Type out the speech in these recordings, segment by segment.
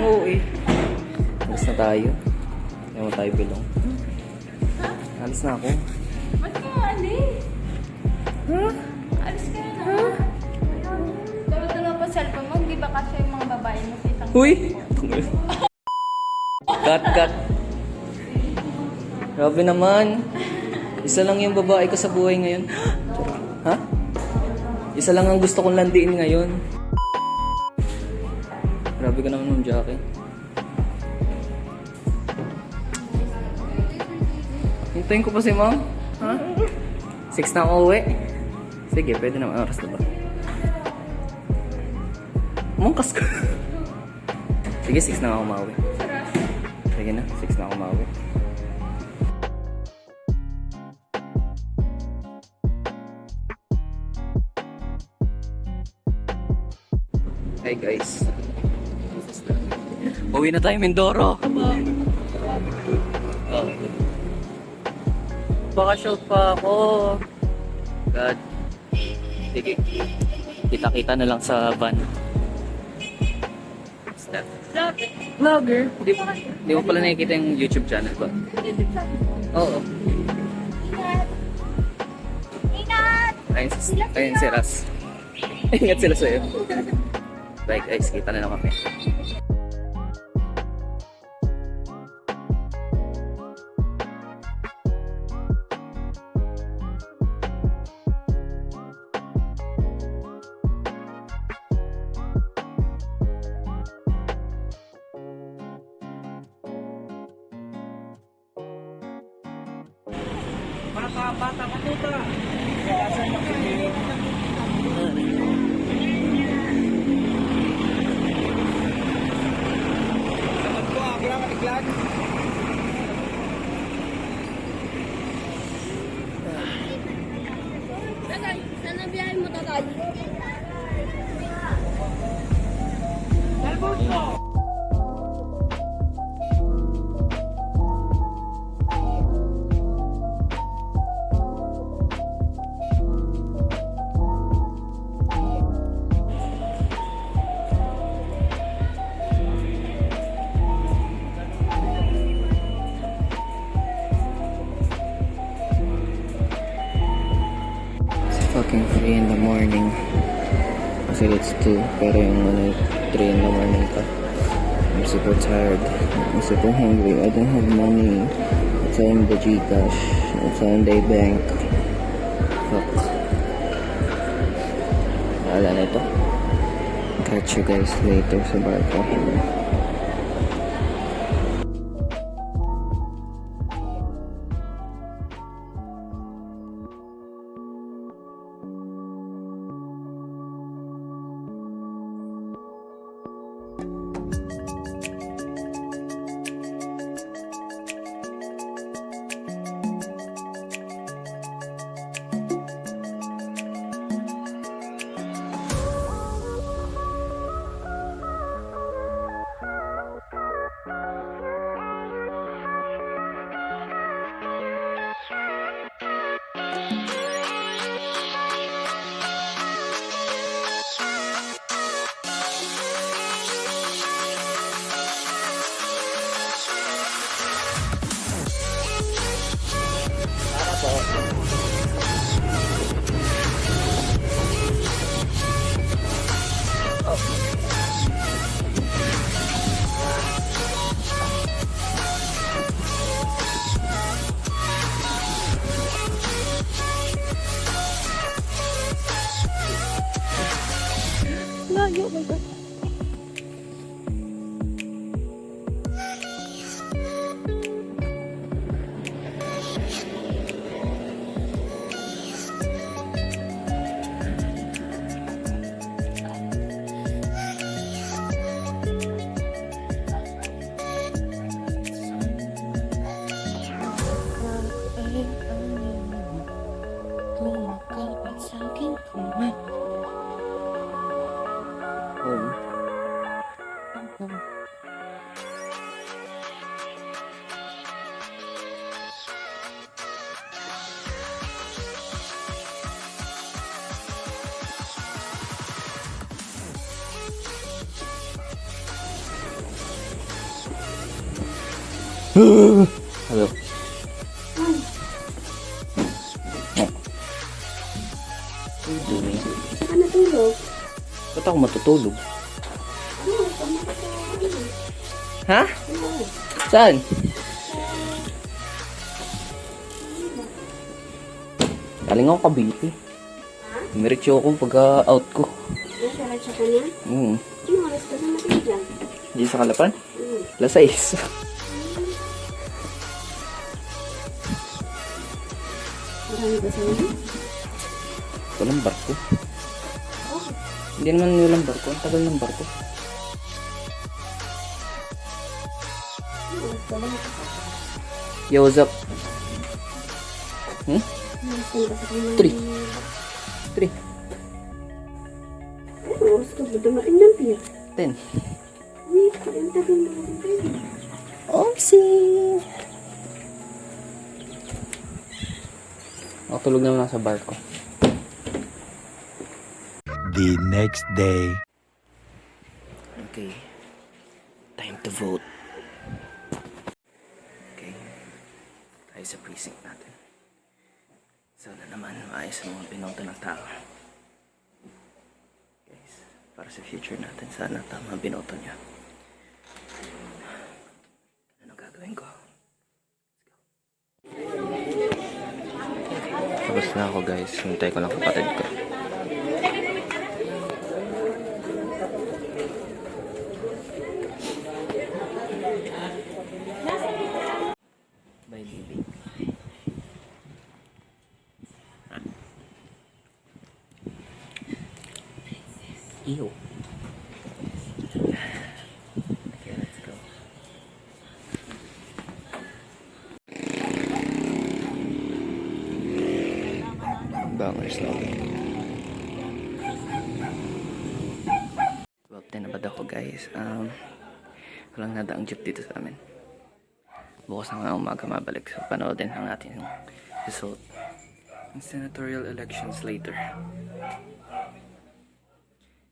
Oo eh. Alis na tayo. Hindi mo tayo bilong. Alis na ako. Ba't ka alis? Huh? Alis ka na. Tama-tama pa cellphone mo. Di ba kasi yung mga babae mo sa isang Uy! cellphone? Cut. Grabe naman. Isa lang yung babae ko sa buhay ngayon. Ha? Isa lang ang gusto kong landiin ngayon. Grabe ka naman ng Jackie. Hintayin ko pa si Mom. Ha? 6 na ako uwi. Sige, pwede naman. Oras na ba? Mungkas ka. Sige, 6 na ako mauwi. Sige na, 6 na ako mauwi. Hi guys. Uwi na tayo Mindoro. Oh. Baka shoot pa ako. God. Sige. Kita-kita na lang sa van. Step. Vlogger. Di mo pala nakikita yung YouTube channel ko. Oo. Ayun si Ras. Ingat sila sa'yo. Bye guys, kita na lang kami. Mga bata ka tuta. Sabat ko, kailangan matiglan. Tagay, sana biyahin mo tagay. Talbot mo! Fucking 3 in the morning. Kasi it's 2. Pero yung 3 in the morning pa. I'm super tired. I'm super hungry. I don't have money. It's on the Gcash. It's on the bank. Fuck. Wala na ito. Catch you guys later sa barko. Layo, my God. Hello. What are you doing? Saan ka natulog? Ba't ako matutulog? Ha? Saan? Galing ako Cavite. Miritso ako pagka-out ko. Nasalat sa kanya? Ano oras ka na natin dyan? Di sa Kalapan? Alas 6. Marami ba sa'yo? Walang barko. Hindi naman walang barko. Ang tagal ng barko. Ano oras ka ba? Yo, what's up? Ano oras ka ba sa kanya? 3. Ano oras ka ba dumating ng pier? 10. Wait, ang tagal na natin tayo. Oopsie! Ako tulog naman sa barko. The next day. Okay. Time to vote. Okay. Tayo sa precinct natin. Sana naman maayos ang mga binoto ng tao. Guys, para sa future natin, sana tama ang binoto niya. Ano gagawin ko? Tapos na ako guys. Hintay ko lang kapatid ko. Bye, baby. Ew. Okay, let's go. Bangers na ulit. 12:10 na ba ako guys? Walang nadaang jeep dito sa amin. Bukas na nga umaga mabalik. So panoodin ang ating result. Ang senatorial elections later.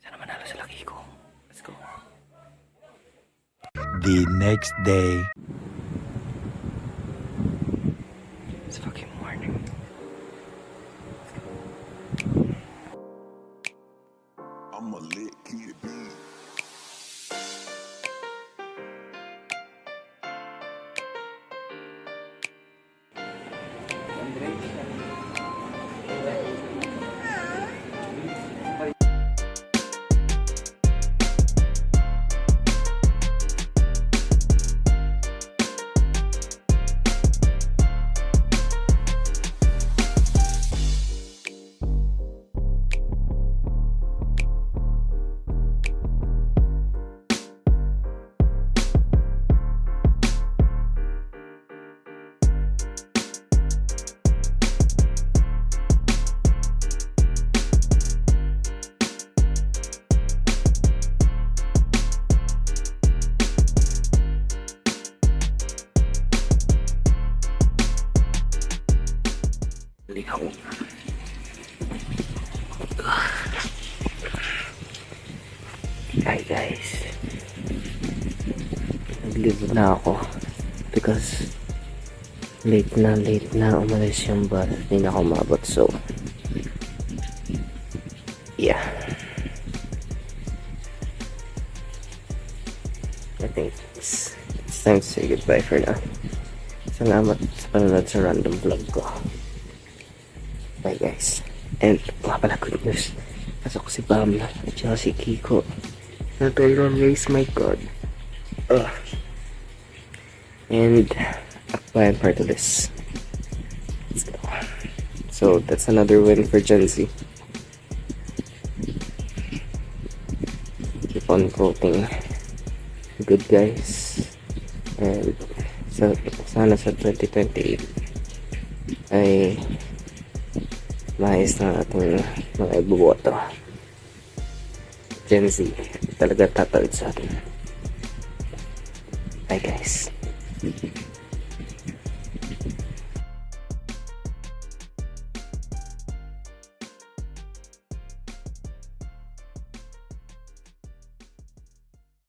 Sana manalo sa laki ko. Let's go. The next day. It's fucking morning. I'm a lit kid, B. Lihaw. Hi guys. Nag-leave na ako because late na umalis yung bus. Hindi na ako umabot, so yeah. I think it's time to say goodbye for now. Salamat sa panonood sa random vlog ko. Bye guys. And mga pala good news. Pasok ko si Pamela at saka si Kiko. Natulong guys, my god. And apply part of this. Let's go. So that's another win for Gen Z. Keep on voting. Good guys. And sana sa 2028 ay maayos na ating mga iboboto. Gen Z talaga tatawid sa atin. Bye guys.